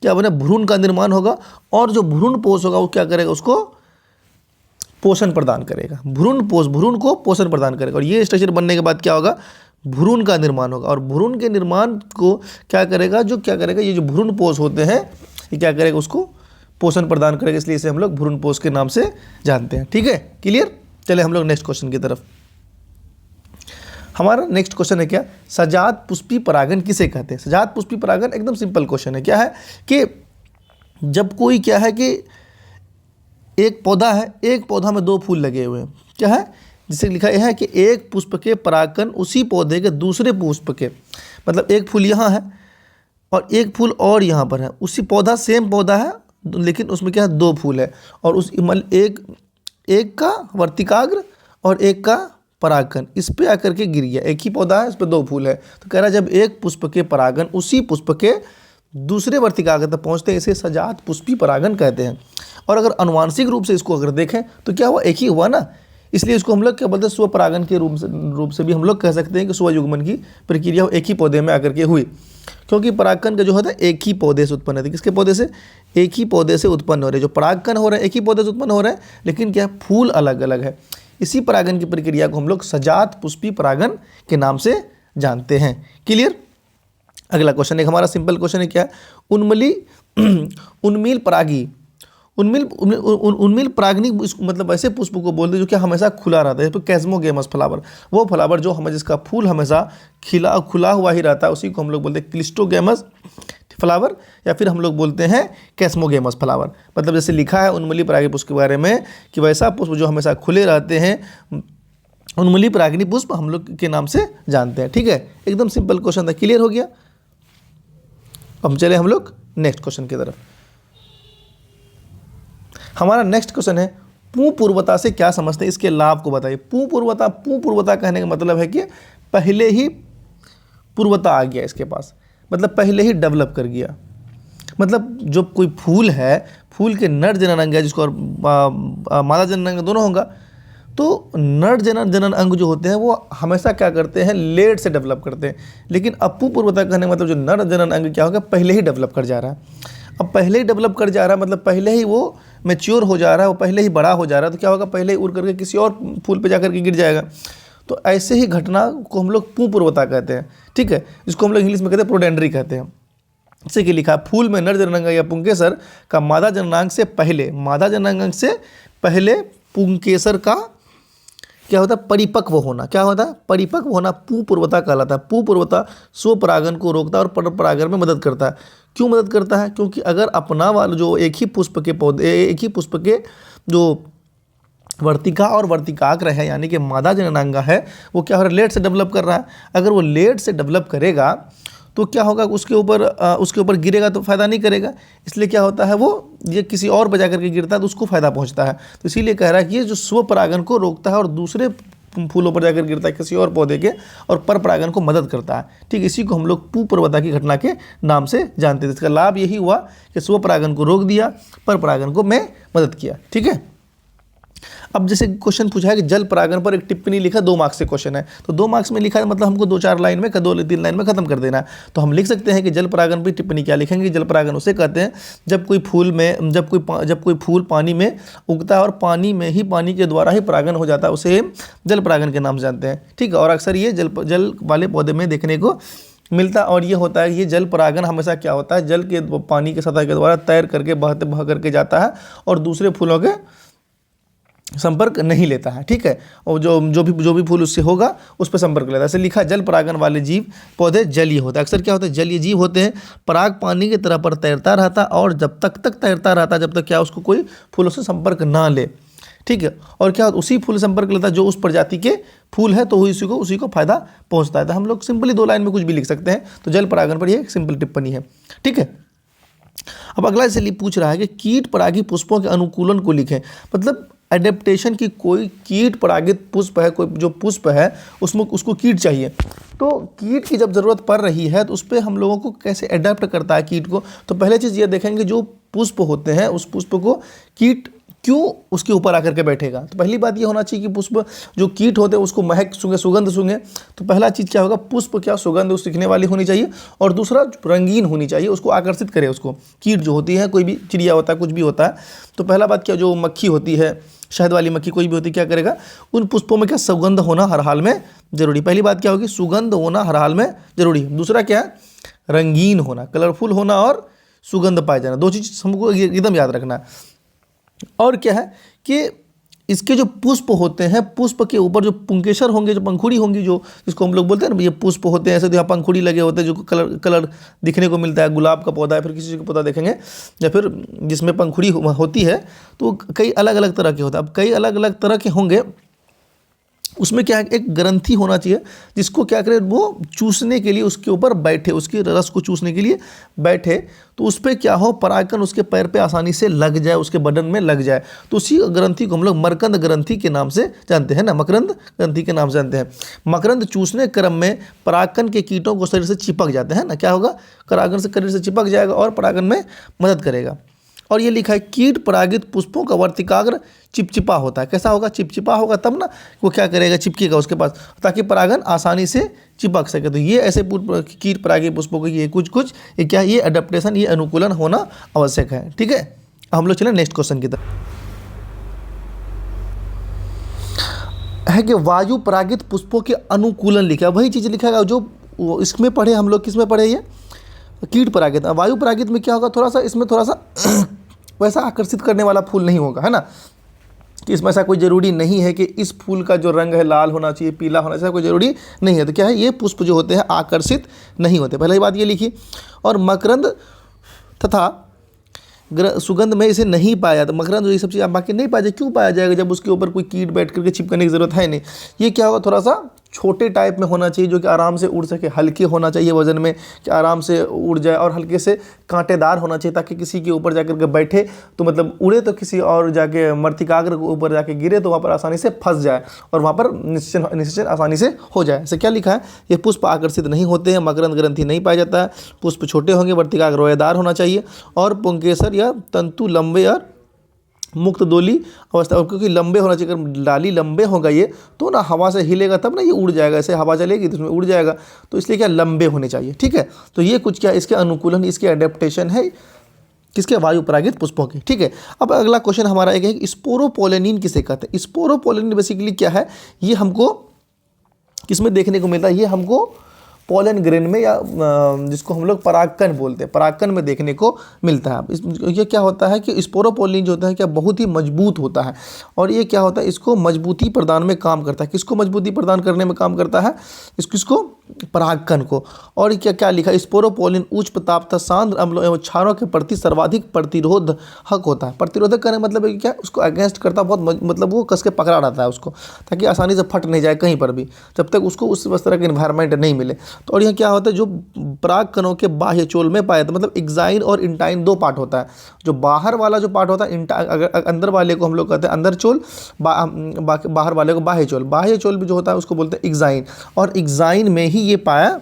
क्या बने, भ्रूण का निर्माण होगा, और जो भ्रूण पोष होगा वो क्या करेगा, उसको पोषण प्रदान करेगा। भ्रूण को पोषण प्रदान करेगा, और ये स्ट्रक्चर बनने के बाद क्या होगा, भ्रूण का निर्माण होगा। और भ्रूण के निर्माण को क्या करेगा, ये जो भ्रूण पोष होते हैं, ये क्या करेगा, उसको पोषण प्रदान करेगा, इसलिए इसे हम लोग भ्रूण पोष के नाम से जानते हैं। ठीक है, क्लियर। चले हम लोग नेक्स्ट क्वेश्चन की तरफ। हमारा नेक्स्ट क्वेश्चन है क्या, सजात पुष्पी परागन किसे कहते हैं। सजात पुष्पी परागन एकदम सिंपल क्वेश्चन है। क्या है कि जब कोई क्या है कि एक पौधा है, एक पौधा में 2 फूल लगे हुए हैं, क्या है, जिसे लिखा है कि एक पुष्प के परागकण उसी पौधे के दूसरे पुष्प के, मतलब एक फूल यहाँ है और एक फूल और यहाँ पर है, उसी पौधा सेम पौधा है, लेकिन उसमें क्या है 2 फूल है, और उस एक का वर्तिकाग्र और एक का परागकण इस पे आकर के गिर गया। एक ही पौधा है, इस पे 2 फूल है, तो कह रहा है जब एक पुष्प के परागण उसी पुष्प के दूसरे वर्तिकाग्र तक पहुँचते हैं, इसे सजात पुष्पी परागण कहते हैं। और अगर आनुवांशिक रूप से इसको अगर देखें तो क्या हुआ, एक ही हुआ ना, इसलिए इसको हम लोग क्या बोलते हैं, स्वपरागण के रूप से भी हम लोग कह सकते हैं कि स्वयुग्मन की प्रक्रिया एक ही पौधे में आकर के हुई, क्योंकि परागकण का जो होता है एक ही पौधे से उत्पन्न होती है। किसके पौधे से, एक ही पौधे से उत्पन्न हो रहे, जो परागकण हो रहे हैं एक ही पौधे से उत्पन्न हो रहे हैं, लेकिन क्या फूल अलग अलग है। इसी परागण की प्रक्रिया को हम लोग सजात पुष्पी परागण के नाम से जानते हैं। क्लियर। अगला क्वेश्चन एक हमारा सिंपल क्वेश्चन है, क्या है, उन्मील परागी, उन्मील परागनी मतलब ऐसे पुष्प को बोलते हैं जो कि हमेशा खुला रहता है, तो कैस्मोगेमस फ्लावर, वो फ्लावर जो हमें जिसका फूल हमेशा खुला हुआ ही रहता है, उसी को हम लोग बोलते हैं क्लिस्टोगेमस फ्लावर, या फिर हम लोग बोलते हैं कैस्मोगेमस फ्लावर। मतलब जैसे लिखा है उन्मूली परागी पुष्प के बारे में कि वैसा पुष्प जो हमेशा खुले रहते हैं, उन्मूली परागनी पुष्प हम लोग के नाम से जानते हैं। ठीक है, एकदम सिंपल क्वेश्चन था। क्लियर हो गया। अब चले हम लोग नेक्स्ट क्वेश्चन की तरफ। हमारा नेक्स्ट क्वेश्चन है, पुपूर्वता से क्या समझते हैं, इसके लाभ को बताइए। पुपूर्वता कहने का मतलब है कि पहले ही पूर्वता आ गया इसके पास, मतलब पहले ही डेवलप कर गया। मतलब जो कोई फूल है, फूल के नर जनन अंग है जिसको, और मादा जनन अंग दोनों होगा, तो नर जनन अंग जो होते हैं वो हमेशा क्या करते हैं, लेट से डेवलप करते हैं। लेकिन अपुपूर्वता कहने का मतलब जो नर जनन अंग क्या होगा, पहले ही डेवलप कर जा रहा है। अब पहले ही डेवलप कर जा रहा है मतलब पहले ही वो मैच्योर हो जा रहा है, वो पहले ही बड़ा हो जा रहा है, तो क्या होगा, पहले ही उड़ करके किसी और फूल पे जाकर के गिर जाएगा। तो ऐसे ही घटना को हम लोग पुपूर्वता कहते हैं। ठीक है, इसको हम लोग इंग्लिश में कहते हैं प्रोडेंड्री कहते हैं। जैसे कि लिखा, फूल में नर जननांग या पुंकेसर का मादा जननांग से पहले पुंकेसर का क्या होता है, परिपक्व होना। क्या होता है, परिपक्व होना पुपूर्वता कहलाता है। पुपूर्वता स्वपरागन को रोकता है और परपरागन में मदद करता है। क्यों मदद करता है, क्योंकि अगर अपना वाला जो एक ही पुष्प के जो वर्तिका और वर्तिकाग्र है, यानी कि मादा जननांगा है, वो क्या हो रहा है, लेट से डेवलप कर रहा है। अगर वो लेट से डेवलप करेगा तो क्या होगा, उसके ऊपर गिरेगा तो फ़ायदा नहीं करेगा, इसलिए क्या होता है, वो ये किसी और पर जाकर के गिरता है तो उसको फ़ायदा पहुंचता है। तो इसीलिए कह रहा है कि ये जो स्वपरागन को रोकता है और दूसरे फूलों पर जाकर गिरता है किसी और पौधे के, और पर परागन को मदद करता है। ठीक, इसी को हम लोग पुप्रवता की घटना के नाम से जानते थे। इसका लाभ यही हुआ कि स्वपरागन को रोक दिया, पर परागन को मैं मदद किया। ठीक है, अब जैसे क्वेश्चन पूछा है कि जल परागन पर एक टिप्पणी लिखा, 2 मार्क्स से क्वेश्चन है, तो 2 मार्क्स में लिखा है मतलब हमको 2-4 लाइन में 2-3 लाइन में खत्म कर देना है। तो हम लिख सकते हैं कि जल परागन पर टिप्पणी क्या लिखेंगे, जल परागन उसे कहते हैं जब कोई फूल पानी में उगता है और पानी के द्वारा ही परागन हो जाता है, उसे जल परागन के नाम से जानते हैं। ठीक है, और अक्सर ये जल वाले पौधे में देखने को मिलता है। और ये होता है, ये जल परागन हमेशा क्या होता है, जल के पानी के सतह के द्वारा तैर करके बह करके जाता है और दूसरे फूलों के संपर्क नहीं लेता है। ठीक है, और जो भी फूल उससे होगा उस पर संपर्क लेता है। ऐसे लिखा, जल परागन वाले जीव पौधे जलीय होता है। अक्सर क्या होता है, जलीय जीव होते हैं, पराग पानी की तरह पर तैरता रहता और जब तक तैरता रहता जब तक क्या उसको कोई फूलों से संपर्क ना ले। ठीक है, और क्या उसी फूल संपर्क लेता है जो उस प्रजाति के फूल है, तो उसी को फायदा पहुंचता है। तो हम लोग सिंपली 2 लाइन में कुछ भी लिख सकते हैं। तो जल परागन पर ये एक सिंपल टिप्पणी है। ठीक है, अब अगला इसलिए पूछ रहा है कि कीट परागी पुष्पों के अनुकूलन को लिखें, मतलब एडेप्टेशन की कोई कीट परागित पुष्प है, कोई जो पुष्प है उसमें उसको कीट चाहिए, तो कीट की जब ज़रूरत पड़ रही है तो उस पर हम लोगों को कैसे अडेप्ट करता है कीट को। तो पहले चीज़ ये देखेंगे, जो पुष्प होते हैं उस पुष्प को कीट क्यों उसके ऊपर आकर के बैठेगा। तो पहली बात ये होना चाहिए कि पुष्प जो कीट होते हैं उसको महक सूंघे, सुगंध सूंघे। तो पहला चीज़ क्या होगा, पुष्प क्या सुगंध उस दिखने वाली होनी चाहिए, और दूसरा रंगीन होनी चाहिए, उसको आकर्षित करे उसको। कीट जो होती है, कोई भी चिड़िया होता है, कुछ भी होता है, तो पहला बात क्या, जो मक्खी होती है, शहद वाली मक्खी कोई भी होती है, क्या करेगा, उन पुष्पों में क्या सुगंध होना हर हाल में जरूरी। पहली बात क्या होगी, सुगंध होना हर हाल में जरूरी। दूसरा क्या है, रंगीन होना, कलरफुल होना और सुगंध पाए जाना, 2 चीज़ हमको एकदम याद रखना है। और क्या है कि इसके जो पुष्प होते हैं, पुष्प के ऊपर जो पुंकेसर होंगे, जो पंखुड़ी होंगी, जो जिसको हम लोग बोलते हैं ना, ये पुष्प होते हैं ऐसे, तो यहाँ पंखुड़ी लगे होते हैं, जो कलर दिखने को मिलता है। गुलाब का पौधा है, फिर किसी का पौधा देखेंगे या फिर जिसमें पंखुड़ी होती है, तो कई अलग अलग तरह के होते हैं। अब कई अलग अलग तरह के होंगे, उसमें क्या है, एक ग्रंथि होना चाहिए जिसको क्या करे, वो चूसने के लिए उसके ऊपर बैठे, उसके रस को चूसने के लिए बैठे, तो उस पर क्या हो, परागकण उसके पैर पे आसानी से लग जाए, उसके बदन में लग जाए। तो उसी ग्रंथि को हम लोग मकरंद ग्रंथि के नाम से जानते हैं ना, मकरंद ग्रंथि के नाम से जानते हैं। मकरंद चूसने क्रम में परागकण के कीटों को शरीर से चिपक जाते हैं ना, क्या होगा, परागकण से शरीर से चिपक जाएगा और परागन में मदद करेगा। और ये लिखा है, कीट परागित पुष्पों का वर्तिकाग्र चिपचिपा होता है। कैसा होगा, चिपचिपा होगा, तब ना वो क्या करेगा, चिपकेगा उसके पास, ताकि परागन आसानी से चिपक सके। तो ये ऐसे कीट परागित पुष्पों को ये कुछ ये क्या, ये अडेप्टेशन, ये अनुकूलन होना आवश्यक है। ठीक है, हम लोग चलें नेक्स्ट क्वेश्चन की तरफ। है कि वायु परागित पुष्पों के अनुकूलन लिखा, वही चीज़ लिखेगा जो इसमें पढ़े हम लोग, किसमें पढ़े, ये कीट परागित। वायु परागित में क्या होगा, थोड़ा सा इसमें थोड़ा सा वैसा आकर्षित करने वाला फूल नहीं होगा, है ना, कि इसमें ऐसा कोई ज़रूरी नहीं है कि इस फूल का जो रंग है लाल होना चाहिए, पीला होना चाहिए, कोई ज़रूरी नहीं है। तो क्या है, ये पुष्प जो होते हैं आकर्षित नहीं होते, पहली बात ये लिखी। और मकरंद तथा सुगंध में इसे नहीं पाया जाता, मकरंद जो ये सब चीज़ आप बाकी नहीं पाया जाए, क्यों पाया जाएगा, जब उसके ऊपर कोई कीट बैठ करके चिपकने की ज़रूरत है नहीं। ये क्या होगा, थोड़ा सा छोटे टाइप में होना चाहिए, जो कि आराम से उड़ सके, हल्के होना चाहिए वजन में, कि आराम से उड़ जाए, और हल्के से कांटेदार होना चाहिए, ताकि किसी के ऊपर जाकर के बैठे तो मतलब उड़े तो किसी और जाके मर्तिकाग्र के ऊपर जाके गिरे तो वहाँ पर आसानी से फंस जाए और वहाँ पर निश्चय आसानी से हो जाए। ऐसे क्या लिखा है, ये पुष्प आकर्षित नहीं होते हैं, मकरंद ग्रंथि नहीं पाया जाता है, पुष्प छोटे होंगे, वर्तिकाग्र रोएदार होना चाहिए, और पुंकेसर या तंतु लंबे और मुक्त दोली अवस्था, और क्योंकि लंबे होना चाहिए, अगर डाली लंबे होगा ये तो ना हवा से हिलेगा तब ना ये उड़ जाएगा, ऐसे हवा चलेगी तो उसमें उड़ जाएगा, तो इसलिए क्या लंबे होने चाहिए। ठीक है, तो ये कुछ क्या इसके अनुकूलन, इसके अडेप्टेशन है किसके, वायु परागित पुष्पों की। ठीक है, अब अगला क्वेश्चन हमारा एक है, स्पोरोपोलेनिन किसे कहते हैं। स्पोरोपोलेनिन बेसिकली क्या है, ये हमको किसमें देखने को मिलता है, ये हमको पोलन ग्रेन में, या जिसको हम लोग परागकण बोलते हैं, परागकण में देखने को मिलता है। ये क्या होता है कि स्पोरोपोलिन जो होता है क्या बहुत ही मजबूत होता है, और ये क्या होता है इसको मजबूती प्रदान में काम करता है। किसको मजबूती प्रदान करने में काम करता है? किसको? परागकण को। और क्या क्या लिखा? स्पोरोपोलिन उच्च प्रताप तथा सांद्र अम्लों एवं क्षारों के प्रति सर्वाधिक प्रतिरोधक होता है। प्रतिरोधक करने मतलब है कि क्या? उसको अगेंस्ट करता है, बहुत मतलब वो कस के पकड़ा रहता है उसको, ताकि आसानी से फट नहीं जाए कहीं पर भी, जब तक उसको उस तरह के इन्वायरमेंट नहीं मिले। तो और यह क्या होता है, जो परागकणों के बाह्य चोल में पाया जाता है, मतलब एक्साइन और इंटाइन दो पार्ट होता है। जो बाहर वाला जो पार्ट होता है अंदर वाले को हम लोग कहते हैं अंदर चोल, बाहर वाले को बाह्य चोल। बाह्य चोल भी जो होता है उसको बोलते हैं एक्साइन, और एक्साइन में ही ये पाया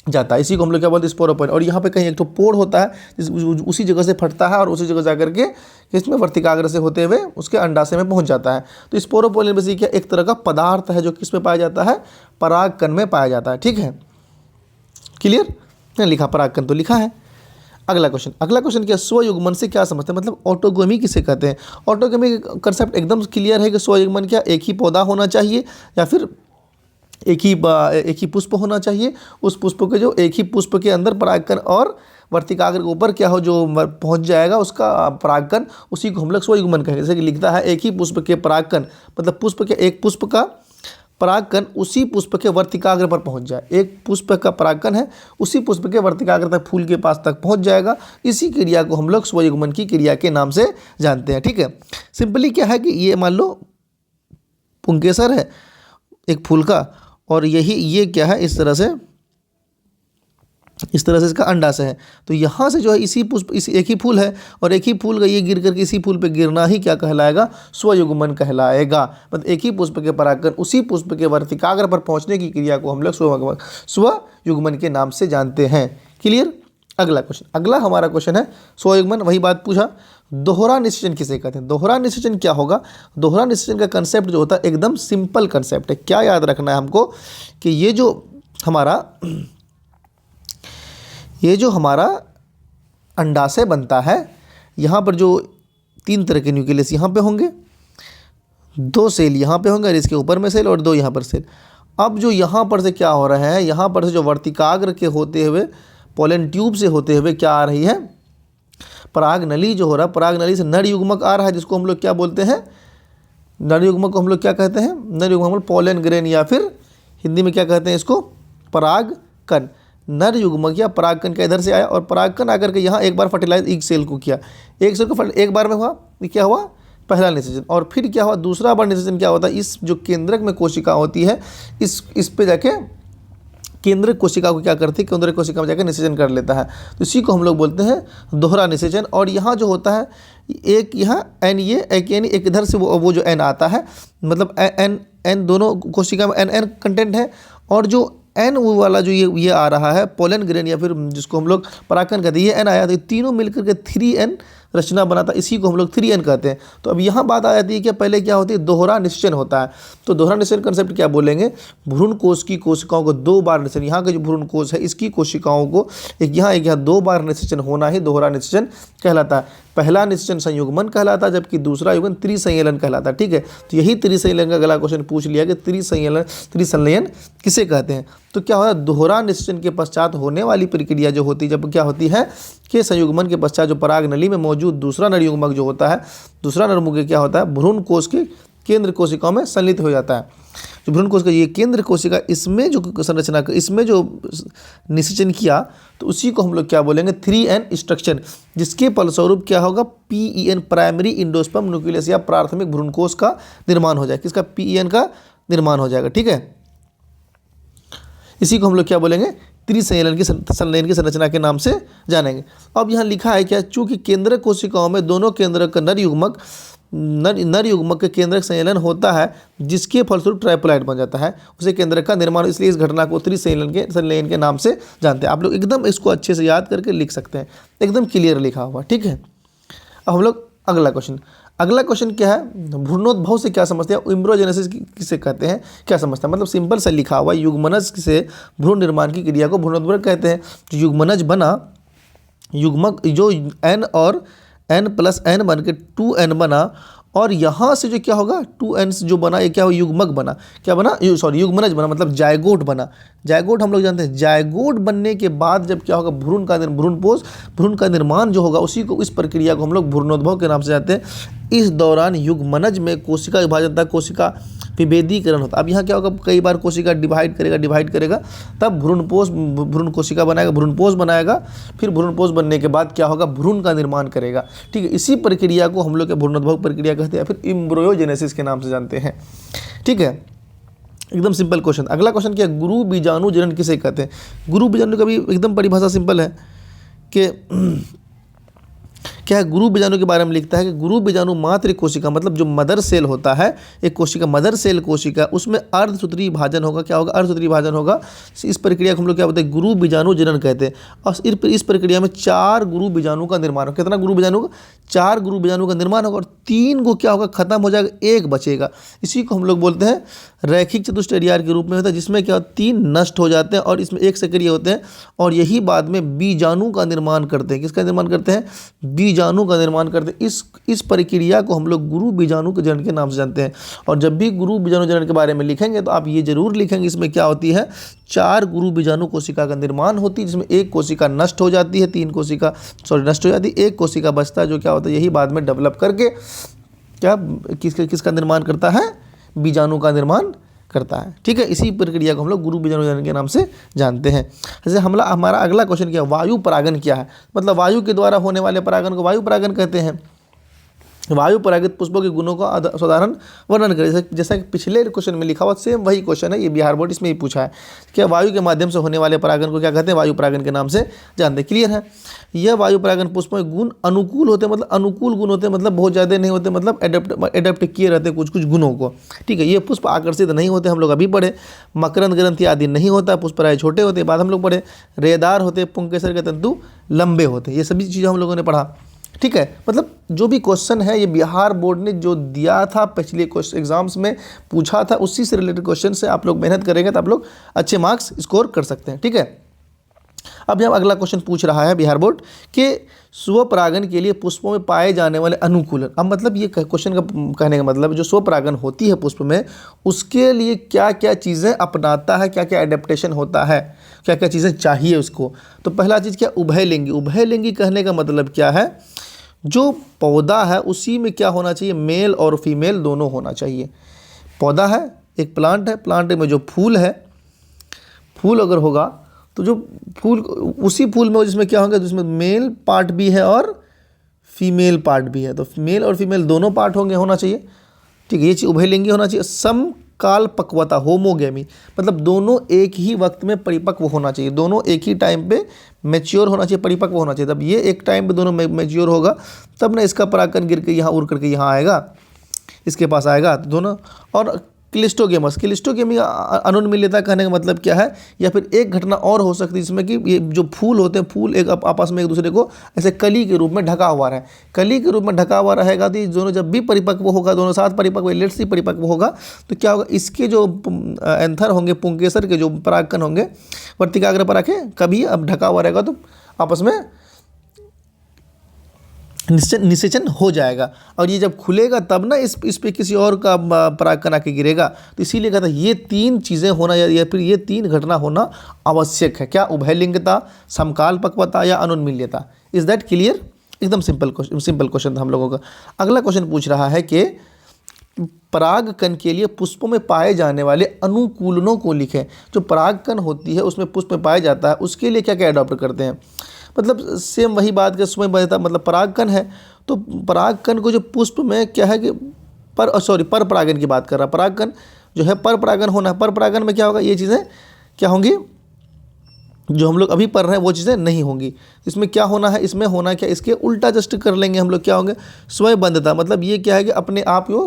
जाता है। इसी को हम लोग क्या बोलते हैं? स्पोरोपोलिन। और यहाँ पे कहीं एक तो पोर होता है, उसी जगह से फटता है और उसी जगह जाकर के इसमें वर्तिकाग्र से होते हुए उसके अंडाशय में पहुंच जाता है। तो स्पोरोपोलिन बेसिकली क्या एक तरह का पदार्थ है जो किस में पाया जाता है? परागकण में पाया जाता है। ठीक है, क्लियर? लिखा परागकण तो लिखा है। अगला क्वेश्चन क्या? स्वयुग्मन से क्या समझते हैं? मतलब ऑटोगमी किसे कहते हैं? ऑटोगमी का कंसेप्ट एकदम क्लियर है कि स्वयुग्मन क्या एक ही पौधा होना चाहिए, या फिर एक ही पुष्प होना चाहिए। उस पुष्प के जो एक ही पुष्प के अंदर परागकण और वर्तिकाग्र के ऊपर क्या हो जो पहुंच जाएगा उसका परागकण, उसी को हम लोग स्वयुग्मन कहेंगे। जैसे कि लिखता है एक ही पुष्प के परागकण, मतलब पुष्प के एक पुष्प का परागकण उसी पुष्प के वर्तिकाग्र पर पहुंच जाए। एक पुष्प का परागकण है, उसी पुष्प के वर्तिकाग्र तक, फूल के पास तक पहुंच जाएगा। इसी क्रिया को हम लोग स्वयुग्मन की क्रिया के नाम से जानते हैं। ठीक है, सिंपली क्या है कि ये मान लो पुंकेसर है एक फूल का, और ये क्या है इस तरह से इसका अंडाशय है। तो यहाँ से जो है इसी पुष्प, इसी एक ही फूल है और एक ही फूल का ये गिर करके इसी फूल पे गिरना ही क्या कहलाएगा? स्वयुग्मन कहलाएगा। मतलब एक ही पुष्प के परागकण उसी पुष्प के वर्तिकाग्र पर पहुँचने की क्रिया को हम लोग स्वयुग्मन के नाम से जानते हैं। क्लियर? अगला हमारा क्वेश्चन है स्वयुग्मन। वही बात पूछा, दोहरा निषेचन किसे कहते हैं? दोहरा निषेचन क्या होगा? दोहरा निषेचन का कंसेप्ट जो होता है एकदम सिंपल कंसेप्ट है। क्या याद रखना है हमको कि ये जो हमारा अंडाशय बनता है, यहाँ पर जो 3 तरह के न्यूक्लियस यहाँ पे होंगे, 2 सेल यहाँ पे होंगे और इसके ऊपर में सेल, और 2 यहाँ पर सेल। अब जो यहाँ पर से क्या हो रहा है, यहाँ पर से जो वर्तिकाग्र के होते हुए पोलन ट्यूब से होते हुए क्या आ रही है? पराग नली जो हो रहा है, पराग नली से नर युग्मक आ रहा है, जिसको हम लोग क्या बोलते हैं? नर युग्मक को हम लोग क्या कहते हैं? नर युग्मक पोलन ग्रेन, या फिर हिंदी में क्या कहते हैं इसको? परागकण। नर युग्मक या परागकण का इधर से आया, और परागकण आकर के यहाँ एक बार फर्टिलाइज एक सेल को किया। एक सेल को एक बार में हुआ, ये क्या हुआ? पहला निषेचन। और फिर क्या हुआ? दूसरा बार निषेचन क्या होता है? इस जो केंद्रक में कोशिका होती है, इस पे जाके केंद्रक कोशिका को क्या करती है? केंद्रक कोशिका में जाकर निषेचन कर लेता है। तो इसी को हम लोग बोलते हैं दोहरा निषेचन। और यहाँ जो होता है एक यहाँ एन, ये एक इधर से वो जो एन आता है, मतलब एन दोनों कोशिका में एन कंटेंट है, और जो एन वो वाला जो ये आ रहा है पोलन ग्रेन, या फिर जिसको हम लोग परागकण कहते हैं, ये एन आया, तो तीनों मिलकर के 3n रचना बनाता है। इसी को हम लोग 3n कहते हैं। तो अब यहाँ बात आ जाती है कि पहले क्या होती है? दोहरा निषेचन होता है। तो दोहरा निषेचन कंसेप्ट क्या बोलेंगे? भ्रूण कोश की कोशिकाओं को 2 बार निषेचन, यहाँ का जो भ्रूण कोश है इसकी कोशिकाओं को एक यहाँ 2 बार निषेचन होना ही दोहरा निषेचन कहलाता है। पहला निषेचन संयुग्मन कहलाता है, जबकि दूसरा युग्मन त्रिसंलयन कहलाता है। ठीक है, तो यही त्रिसंलयन का अगला क्वेश्चन पूछ लिया कि त्रिसंलयन किसे कहते हैं? तो क्या होता है? दोहरा निषेचन के पश्चात होने वाली प्रक्रिया जो होती है, जब क्या होती है कि संयुग्मन के पश्चात जो पराग नली में मौजूद दूसरा नर युग्मक जो होता है, दूसरा नरयुग्मक क्या होता है? भ्रूण कोश के केंद्र कोशिकाओं में संलित हो जाता है। जो भ्रूण कोश का ये केंद्र कोशिका, इसमें जो संरचना, इसमें जो निषेचन किया, तो उसी को हम लोग क्या बोलेंगे? 3n स्ट्रक्चर, जिसके फलस्वरूप क्या होगा? PEN प्राइमरी इंडोस्पर्म न्यूक्लियस या प्राथमिक भ्रूण कोश का निर्माण हो जाएगा। किसका? PEN का निर्माण हो जाएगा। ठीक है, इसी को हम लोग क्या बोलेंगे? त्रिसंलयन की संरचना के नाम से जानेंगे। अब यहाँ लिखा है क्या? चूंकि केंद्रक कोशिकाओं में दोनों केंद्रक का नर युग्मक के केंद्रक संलयन होता है, जिसके फलस्वरूप ट्राइपोलाइट बन जाता है, उसे केंद्रक का निर्माण, इसलिए इस घटना को त्रिसंलयन के नाम से जानते हैं। आप लोग एकदम इसको अच्छे से याद करके लिख सकते हैं, एकदम क्लियर लिखा हुआ। ठीक है, अब हम लोग अगला क्वेश्चन क्या है? भ्रूणोद्भव से क्या समझते हैं? एम्ब्रियोजेनेसिस किसे कहते हैं? क्या समझते हैं? मतलब सिंपल से लिखा हुआ, युग्मनज से भ्रूण निर्माण की क्रिया को भ्रूणोद्भव कहते हैं। जो युग्मनज बना, युग्मक जो n और n+n बन के 2n बना, और यहाँ से जो क्या होगा 2 एंड्स जो बना ये क्या हो युग्मक बना, क्या बना, सॉरी युग्मनज बना, मतलब जायगोट बना। जायगोट हम लोग जानते हैं, जायगोट बनने के बाद जब क्या होगा भ्रूण का निर्माण जो होगा उसी को, इस प्रक्रिया को हम लोग भ्रूणोद्भव के नाम से जानते हैं। इस दौरान युग्मनज में कोशिका विभाजन तक कोशिका विभेदीकरण होता है। अब यहाँ क्या होगा, कई बार कोशिका डिवाइड करेगा तब भ्रूण कोशिका बनाएगा, भ्रूणपोष बनाएगा, फिर भ्रूणपोष बनने के बाद क्या होगा, भ्रूण का निर्माण करेगा। ठीक है, इसी प्रक्रिया को हम लोग के भ्रूणोद्भव प्रक्रिया कहते हैं, फिर एम्ब्रियोजेनेसिस के नाम से जानते हैं। ठीक है, एकदम सिंपल क्वेश्चन। अगला क्वेश्चन क्या है, गुरु बीजाणु जनन किसे कहते हैं। गुरु बीजाणु का भी एकदम परिभाषा सिंपल है कि क्या है, गुरु बीजाणु के बारे में लिखता है कि गुरु बीजाणु मातृ कोशिका, मतलब जो मदर सेल होता है, एक कोशिका मदर सेल कोशिका, उसमें अर्धसूत्री विभाजन होगा। क्या होगा, अर्धसूत्री विभाजन होगा। इस प्रक्रिया को हम लोग क्या बोलते हैं, गुरु बीजाणु जनन कहते हैं। और इस प्रक्रिया में 4 गुरु बीजाणु का निर्माण होगा। कितना गुरु बीजाणु का, 4 गुरु बीजाणु का निर्माण होगा, और 3 को क्या होगा, खत्म हो जाएगा, 1 बचेगा। इसी को हम लोग बोलते हैं रैखिक चतुष्टयियार के रूप में होता है, जिसमें क्या 3 नष्ट हो जाते हैं और इसमें 1 सक्रिय होते हैं, और यही बाद में बीजाणु का निर्माण करते हैं। किसका निर्माण करते हैं, बीजाणु का निर्माण करते हैं। इस प्रक्रिया को हम लोग गुरु बीजाणु के जनन के नाम से जानते हैं। और जब भी गुरु बीजाणु जनन के बारे में लिखेंगे तो आप ये जरूर लिखेंगे, इसमें क्या होती है, 4 गुरु बीजाणु कोशिका का निर्माण होती है, जिसमें 1 कोशिका नष्ट हो जाती है, 3 कोशिका नष्ट हो जाती है, 1 कोशिका बचता है, जो क्या होता है, यही बाद में डेवलप करके क्या किसका निर्माण करता है, बीजाणु का निर्माण करता है। ठीक है, इसी प्रक्रिया को हम लोग गुरु बीजाणु जनन के नाम से जानते हैं। जैसे हमारा अगला क्वेश्चन क्या है, वायु परागन क्या है, मतलब वायु के द्वारा होने वाले परागन को वायु परागन कहते हैं। वायु परागित पुष्पों के गुणों का साधारण वर्णन करें। जैसा कि पिछले क्वेश्चन में लिखा हुआ सेम वही क्वेश्चन है, ये बिहार बोर्ड इसमें ही पूछा है। क्या वायु के माध्यम से होने वाले परागन को क्या कहते हैं, वायु परागन के नाम से जानते हैं। क्लियर है। यह वायु परागन पुष्पों के गुण अनुकूल होते हैं, मतलब अनुकूल गुण होते हैं, मतलब बहुत ज़्यादा नहीं होते, मतलब एडेप्ट किए रहते हैं कुछ गुणों को। ठीक है, ये पुष्प आकर्षित नहीं होते, हम लोग अभी पढ़े। मकरंद ग्रंथि आदि नहीं होता, पुष्पराय छोटे होते, बाद हम लोग पढ़े। रेदार होते, पुंकेसर के तंतु लंबे होते, ये सभी चीज़ें हम लोगों ने पढ़ा। ठीक है, मतलब जो भी क्वेश्चन है ये बिहार बोर्ड ने जो दिया था पिछले एग्जाम्स में पूछा था, उसी से रिलेटेड क्वेश्चन से आप लोग मेहनत करेंगे तो आप लोग अच्छे मार्क्स स्कोर कर सकते हैं। ठीक है, अब यहाँ अगला क्वेश्चन पूछ रहा है बिहार बोर्ड कि स्वपरागन के लिए पुष्पों में पाए जाने वाले अनुकूलन। अब मतलब ये क्वेश्चन का कहने का मतलब जो स्वपरागन होती है पुष्प में, उसके लिए क्या क्या चीज़ें अपनाता है, क्या क्या एडेप्टेशन होता है, क्या क्या चीज़ें चाहिए उसको। तो पहला चीज़ क्या, उभयलिंगी। उभयलिंगी कहने का मतलब क्या है, जो पौधा है उसी में क्या होना चाहिए, मेल और फीमेल दोनों होना चाहिए। पौधा है, एक प्लांट है, प्लांट में जो फूल है, फूल अगर होगा तो जो फूल, उसी फूल में जिसमें क्या होंगे, जिसमें मेल पार्ट भी है और फीमेल पार्ट भी है, तो मेल और फीमेल दोनों पार्ट होना चाहिए। ठीक है, ये चीज़ उभयलिंगी होना चाहिए। समकाल पक्वता, होमोगेमी, मतलब दोनों एक ही वक्त में परिपक्व होना चाहिए, दोनों एक ही टाइम पे मैच्योर होना चाहिए, परिपक्व होना चाहिए। तब ये एक टाइम पे दोनों मैच्योर होगा, तब ना इसका परागकण गिर के यहाँ उड़ करके यहाँ आएगा, इसके पास आएगा, तो दोनों। और क्लिस्टोगेमी अनुन्मीलिता कहने का मतलब क्या है, या फिर एक घटना और हो सकती है जिसमें कि ये जो फूल होते हैं, फूल एक आपस में एक दूसरे को ऐसे कली के रूप में ढका हुआ रहे, कली के रूप में ढका हुआ रहेगा, तो ये दोनों जब भी परिपक्व होगा, दोनों साथ परिपक्व, लेट्स सी परिपक्व होगा, तो क्या होगा, इसके जो एंथर होंगे, पुंकेसर के जो परागकण होंगे, वर्तिकाग्र पराग कभी अब ढका हुआ रहेगा तो आपस में निषेचन हो जाएगा, और ये जब खुलेगा तब ना इस पे किसी और का परागकण आके गिरेगा। तो इसीलिए कहता है ये 3 चीज़ें होना या फिर ये 3 घटना होना आवश्यक है। क्या, उभयलिंगता, समकाल पक्वता या अनुन्मील्यता। Is that clear. एकदम सिंपल क्वेश्चन था हम लोगों का। अगला क्वेश्चन पूछ रहा है कि परागकण के लिए पुष्पों में पाए जाने वाले अनुकूलनों को लिखें। जो परागकण होती है उसमें पुष्प में पाया जाता है, उसके लिए क्या क्या अडॉप्ट करते हैं। मतलब सेम वही बात के समय बदलता, मतलब परागकण है तो परागकण को जो पुष्प में क्या है कि पर परागन की बात कर रहा, परागकण जो है पर परागन होना है। पर परागन में क्या होगा, ये चीज़ें क्या होंगी जो हम लोग अभी पढ़ रहे हैं वो चीज़ें नहीं होंगी। इसमें क्या होना है, इसमें होना क्या, इसके उल्टा जस्ट कर लेंगे हम लोग, क्या होंगे, स्वयंबद्धता। मतलब ये क्या है कि अपने आप वो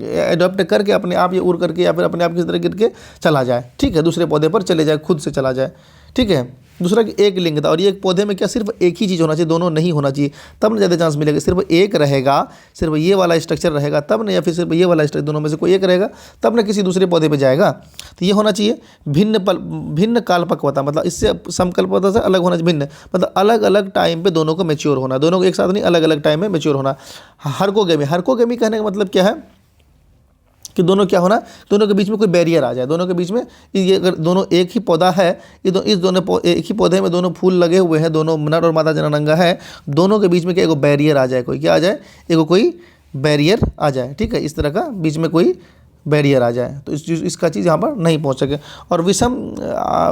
एडॉप्ट करके अपने आप ये उड़ करके या फिर अपने आप किसी तरह गिर के चला जाए। ठीक है, दूसरे पौधे पर चले जाए, खुद से चला जाए। ठीक है, दूसरा कि एक लिंग था, और ये एक पौधे में क्या सिर्फ एक ही चीज़ होना चाहिए, दोनों नहीं होना चाहिए, तब ना ज़्यादा चांस मिलेगा। सिर्फ एक रहेगा, सिर्फ ये वाला स्ट्रक्चर रहेगा तब ना, या फिर सिर्फ ये वाला स्ट्रक्चर, दोनों में से कोई एक रहेगा तब ना किसी दूसरे पौधे पे जाएगा। तो ये होना चाहिए भिन्न कालपक्वता, मतलब इससे समकल्पता से अलग होना चाहिए, भिन्न मतलब अलग अलग टाइम पे दोनों को मैच्योर होना, दोनों को एक साथ नहीं, अलग अलग टाइम में मैच्योर होना। हरकोगेमी कहने का मतलब क्या है कि दोनों क्या होना, दोनों के बीच में कोई बैरियर आ जाए, दोनों के बीच में, ये अगर दोनों एक ही पौधा है, इस दोनों एक ही पौधे में दोनों फूल लगे हुए हैं, दोनों नर और मादा जननांगा है, दोनों के बीच में क्या एगो बैरियर आ जाए, कोई क्या आ जाए, एगो कोई बैरियर आ जाए, ठीक है, इस तरह का बीच में कोई बैरियर आ जाए, तो इसका चीज़ यहाँ पर नहीं पहुँच सके। और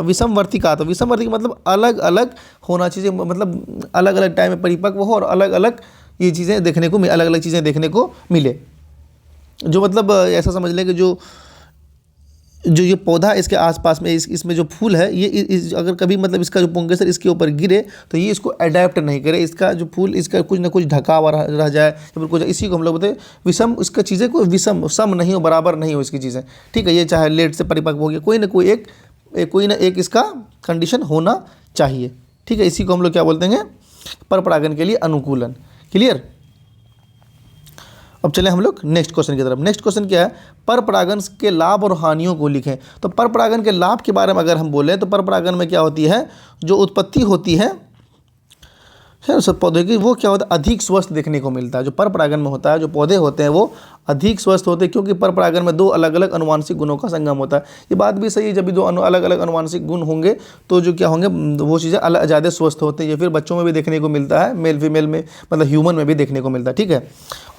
विषमवर्तिका, तो विषमवर्ती का मतलब अलग अलग होना चाहिए, मतलब अलग अलग टाइम में परिपक्व हो और अलग अलग ये चीज़ें देखने को अलग अलग चीज़ें देखने को मिले। जो मतलब ऐसा समझ लें कि जो ये पौधा इसके आसपास में इसमें जो फूल है, ये अगर कभी मतलब इसका जो पुंकेसर इसके ऊपर गिरे तो ये इसको अडेप्ट नहीं करे, इसका जो फूल इसका कुछ ना कुछ ढका हुआ रह जाए, या फिर कुछ, इसी को हम लोग बोलते हैं विषम। इसका चीज़ें कोई सम नहीं हो, बराबर नहीं हो इसकी चीज़ें, ठीक है। ये चाहे लेट से परिपक्व हो गया, कोई ना एक इसका कंडीशन होना चाहिए, ठीक है। इसी को हम लोग क्या बोलते हैं, पर परागण के लिए अनुकूलन। क्लियर। अब चले हम लोग नेक्स्ट क्वेश्चन की तरफ। नेक्स्ट क्वेश्चन क्या है, पर परागण के लाभ और हानियों को लिखें। तो पर परागण के लाभ के बारे में अगर हम बोलें तो पर परागण में क्या होती है, जो उत्पत्ति होती है सब पौधे की, वो क्या होता है, अधिक स्वस्थ देखने को मिलता है। जो पर परागण में होता है, जो पौधे होते हैं वो अधिक स्वस्थ होते हैं, क्योंकि पर परागण में दो अलग अलग अनुवांशिक गुणों का संगम होता है। ये बात भी सही है, जब भी दो अलग अलग अनुवांशिक गुण होंगे तो जो क्या होंगे, वो चीज़ें ज़्यादा स्वस्थ होते हैं। ये फिर बच्चों में भी देखने को मिलता है, मेल फीमेल में, मतलब ह्यूमन में भी देखने को मिलता है, ठीक है।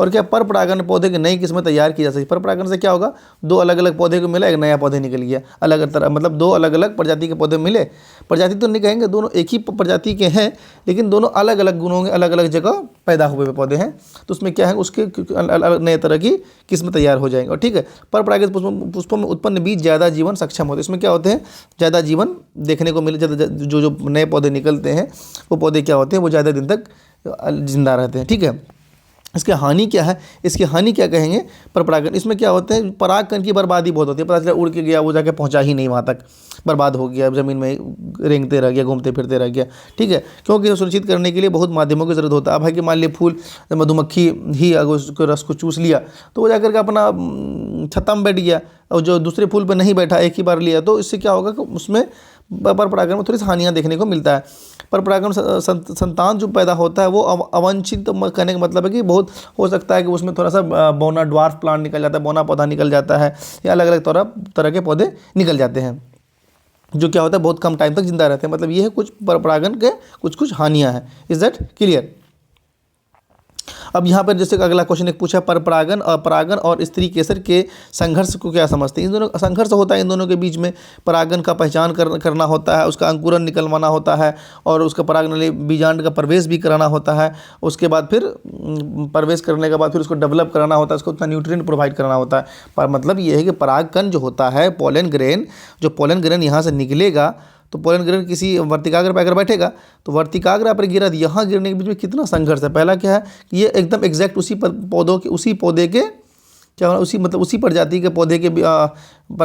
और क्या पर परागण पौधे की नई किस्में तैयार की जा सकती है। पर परागण से क्या होगा, दो अलग अलग पौधे को मिला, एक नया पौधे निकल गया, अलग तरह, मतलब दो अलग अलग प्रजाति के पौधे मिले, प्रजाति तो नहीं कहेंगे, दोनों एक ही प्रजाति के हैं, लेकिन दोनों अलग अलग गुणों के अलग अलग जगह पैदा हुए पौधे हैं, तो उसमें क्या है, उसके अलग नए तरह की किस्म तैयार हो जाएंगे। और ठीक है, पर परागित पुष्पों में उत्पन्न बीज ज़्यादा जीवन सक्षम होते हैं। इसमें क्या होते हैं, ज़्यादा जीवन देखने को मिले, ज़्यादा जो नए पौधे निकलते हैं वो पौधे क्या होते हैं, वो ज़्यादा दिन तक जिंदा रहते हैं, ठीक है। इसकी हानि क्या है, इसकी हानि क्या कहेंगे, पर परागण, इसमें क्या होते हैं, परागकण की बर्बादी बहुत होती है। पता चला उड़ के गया, वो जाके पहुंचा ही नहीं वहाँ तक, बर्बाद हो गया, ज़मीन में रेंगते रह गया, घूमते फिरते रह गया, ठीक है। क्योंकि सुनिश्चित करने के लिए बहुत माध्यमों की ज़रूरत होता है। अब है कि मान लीजिए फूल, मधुमक्खी ही अगर उसको रस को चूस लिया तो वो जाकर के अपना छत्ता में बैठ गया, और जो दूसरे फूल पर नहीं बैठा, एक ही बार लिया, तो इससे क्या होगा कि उसमें पर परागण में थोड़ी सी हानियाँ देखने को मिलता है। पर परागण संतान जो पैदा होता है वो अवांछित कहने का मतलब है कि बहुत हो सकता है कि उसमें थोड़ा सा बौना ड्वार्फ प्लांट निकल जाता है, बौना पौधा निकल जाता है, या अलग अलग तरह के पौधे निकल जाते हैं, जो क्या होता है बहुत कम टाइम तक जिंदा रहते हैं। मतलब ये है कुछ पर परागण के कुछ हानियाँ हैं। Is that clear. अब यहाँ पर जैसे अगला क्वेश्चन एक पूछा, पर परागण और स्त्री केसर के संघर्ष को क्या समझते हैं। इन दोनों संघर्ष होता है, इन दोनों के बीच में परागण का पहचान करना होता है, उसका अंकुरन निकलवाना होता है, और उसका परागण बीजांड का प्रवेश भी कराना होता है। उसके बाद फिर प्रवेश करने के बाद फिर उसको डेवलप कराना होता है, उसको उतना न्यूट्रिएंट प्रोवाइड कराना होता है। पर मतलब ये है कि परागकण जो होता है, पोलन ग्रेन यहाँ से निकलेगा, तो पोलन ग्रेन किसी वर्तिकाग्र पर अगर बैठेगा तो वर्तिकाग्र पर गिरा, यहाँ गिरने के बीच में कितना संघर्ष है। पहला क्या है, ये एकदम एग्जैक्ट उसी पौधे के क्या होना, उसी प्रजाति के पौधे के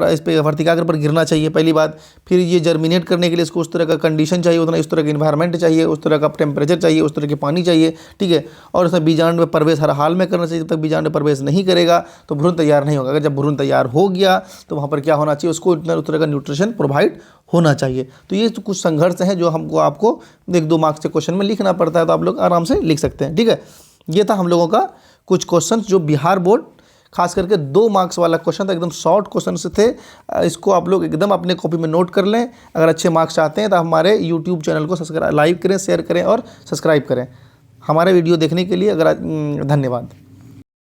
इस पर वर्तिकाग्र पर गिरना चाहिए, पहली बात। फिर ये जर्मिनेट करने के लिए इसको उस तरह का कंडीशन चाहिए, उतना इस तरह का इन्वायरमेंट चाहिए, उस तरह का टेम्परेचर चाहिए, उस तरह के पानी चाहिए, ठीक है। और उसमें बीजांड में प्रवेश हर हाल में करना चाहिए। जब तक बीजांड में प्रवेश नहीं करेगा तो भ्रूण तैयार नहीं होगा। अगर जब भ्रूण तैयार हो गया तो वहाँ पर क्या होना चाहिए, उसको उतना उस तरह का न्यूट्रिशन प्रोवाइड होना चाहिए। तो ये तो कुछ संघर्ष हैं जो आपको 1-2 मार्क्स के क्वेश्चन में लिखना पड़ता है, तो आप लोग आराम से लिख सकते हैं, ठीक है। ये था हम लोगों का कुछ क्वेश्चन जो बिहार बोर्ड खास करके 2 मार्क्स वाला क्वेश्चन था, एकदम शॉर्ट क्वेश्चन से थे। इसको आप लोग एकदम अपने कॉपी में नोट कर लें। अगर अच्छे मार्क्स चाहते हैं तो हमारे यूट्यूब चैनल को लाइक करें, शेयर करें और सब्सक्राइब करें। हमारे वीडियो देखने के लिए धन्यवाद।